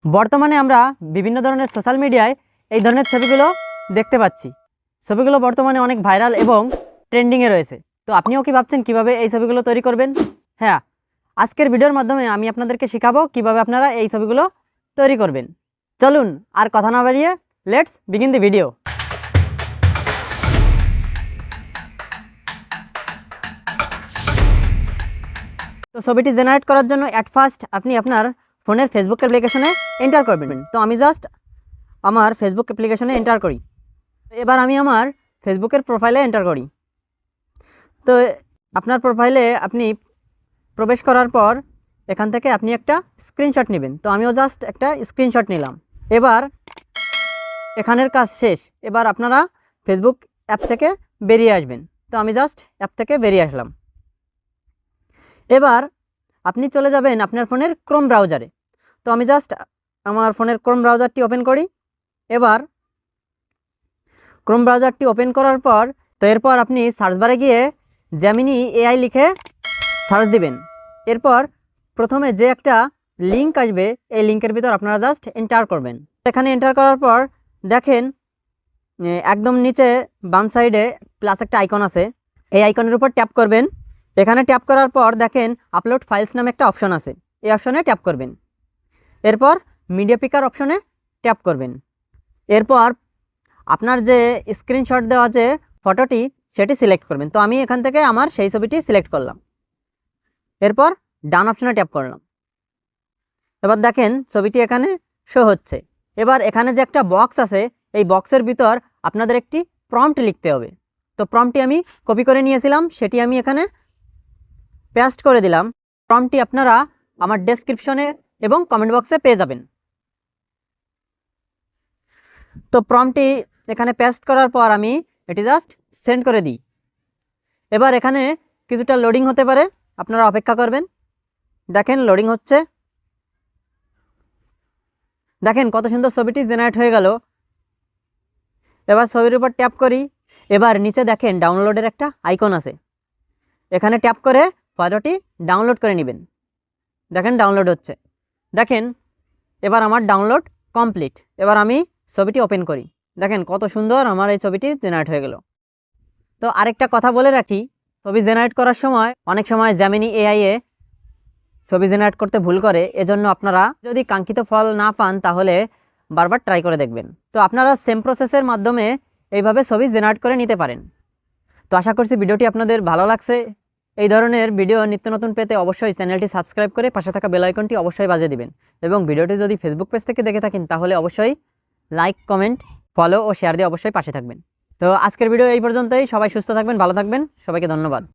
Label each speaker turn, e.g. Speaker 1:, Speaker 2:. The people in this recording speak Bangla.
Speaker 1: বর্তমানে আমরা বিভিন্ন ধরনের সোশ্যাল মিডিয়ায় এই ধরনের ছবিগুলো দেখতে পাচ্ছি। ছবিগুলো বর্তমানে অনেক ভাইরাল এবং ট্রেন্ডিংয়ে রয়েছে। তো আপনিও কি ভাবছেন কিভাবে এই ছবিগুলো তৈরি করবেন? হ্যাঁ, আজকের ভিডিওর মাধ্যমে আমি আপনাদেরকে শেখাবো কিভাবে আপনারা এই ছবিগুলো তৈরি করবেন। চলুন আর কথা না বাড়িয়ে লেটস বিগিন দি ভিডিও। তো ছবিটি জেনারেট করার জন্য অ্যাট ফার্স্ট আপনি আপনার ফোনের ফেসবুক অ্যাপ্লিকেশনে এন্টার করবেন। তো আমি জাস্ট আমার ফেসবুক অ্যাপ্লিকেশনে এন্টার করি। এবার আমি আমার ফেসবুকের প্রোফাইলে এন্টার করি। তো আপনার প্রোফাইলে আপনি প্রবেশ করার পর এখান থেকে আপনি একটা স্ক্রিনশট নেবেন। তো আমিও জাস্ট একটা স্ক্রিনশট নিলাম। এবার এখানের কাজ শেষ। এবার আপনারা ফেসবুক অ্যাপ থেকে বেরিয়ে আসবেন। তো আমি জাস্ট অ্যাপ থেকে বেরিয়ে আসলাম। এবার আপনি চলে যাবেন আপনার ফোনের ক্রোম ব্রাউজারে। তো আমি জাস্ট আমার ফোনের ক্রোম ব্রাউজারটি ওপেন করি। এবার ক্রোম ব্রাউজারটি ওপেন করার পর তো এরপর আপনি সার্চ বারে গিয়ে জেমিনি এআই লিখে সার্চ দিবেন। এরপর প্রথমে যে একটা লিঙ্ক আসবে এই লিঙ্কের ভিতর আপনারা জাস্ট এন্টার করবেন। এখানে এন্টার করার পর দেখেন একদম নিচে বাম সাইডে প্লাস একটা আইকন আছে। এই আইকনের উপর ট্যাপ করবেন। এখানে ট্যাপ করার পর দেখেন আপলোড ফাইলস নামে একটা অপশন আছে। এই অপশনে ট্যাপ করবেন। এরপর মিডিয়া পিকার অপশনে ট্যাপ করবেন। এরপর আপনার যে স্ক্রিনশট দেওয়া যে ফটোটি সেটি সিলেক্ট করবেন। তো আমি এখান থেকে আমার সেই ছবিটি সিলেক্ট করলাম। এরপর ডান অপশনে ট্যাপ করলাম। এবার দেখেন ছবিটি এখানে শো হচ্ছে। এবার এখানে যে একটা বক্স আছে এই বক্সের ভিতর আপনাদের একটি প্রম্পট লিখতে হবে। তো প্রম্পটটি আমি কপি করে নিয়েছিলাম, সেটি আমি এখানে পেস্ট করে দিলাম। প্রম্পটটি আপনারা আমার ডেসক্রিপশনে এবং কমেন্ট বক্সে পেয়ে যাবেন। তো প্রম্পটটি এখানে পেস্ট করার পর আমি এটি জাস্ট সেন্ড করে দিই। এবার এখানে কিছুটা লোডিং হতে পারে, আপনারা অপেক্ষা করবেন। দেখেন লোডিং হচ্ছে। দেখেন কত সুন্দর ছবিটি জেনারেট হয়ে গেল। এবার ছবির উপর ট্যাপ করি। এবার নিচে দেখেন ডাউনলোডের একটা আইকন আছে। এখানে ট্যাপ করে ফটোটি ডাউনলোড করে নেবেন। দেখেন ডাউনলোড হচ্ছে। দেখেন এবার আমার ডাউনলোড কমপ্লিট। এবার আমি ছবিটি ওপেন করি। দেখেন কত সুন্দর আমার এই ছবিটি জেনারেট হয়ে গেল। তো আরেকটা কথা বলে রাখি, ছবি জেনারেট করার সময় অনেক সময় জেমিনি এআইয়ে ছবি জেনারেট করতে ভুল করে। এজন্য আপনারা যদি কাঙ্ক্ষিত ফল না পান তাহলে বারবার ট্রাই করে দেখবেন। তো আপনারা সেম প্রসেসের মাধ্যমে এইভাবে ছবি জেনারেট করে নিতে পারেন। তো আশা করছি ভিডিওটি আপনাদের ভালো লাগছে। এই ধরনের ভিডিও নিত্য নতুন পেতে অবশ্যই চ্যানেলটি সাবস্ক্রাইব করে পাশে থাকা বেল আইকনটি অবশ্যই বাজিয়ে দিবেন। এবং ভিডিওটি যদি ফেসবুক পেজ থেকে দেখে থাকেন তাহলে অবশ্যই লাইক, কমেন্ট, ফলো ও শেয়ার দিয়ে অবশ্যই পাশে থাকবেন। তো আজকের ভিডিও এই পর্যন্তই। সবাই সুস্থ থাকবেন, ভালো থাকবেন। সবাইকে ধন্যবাদ।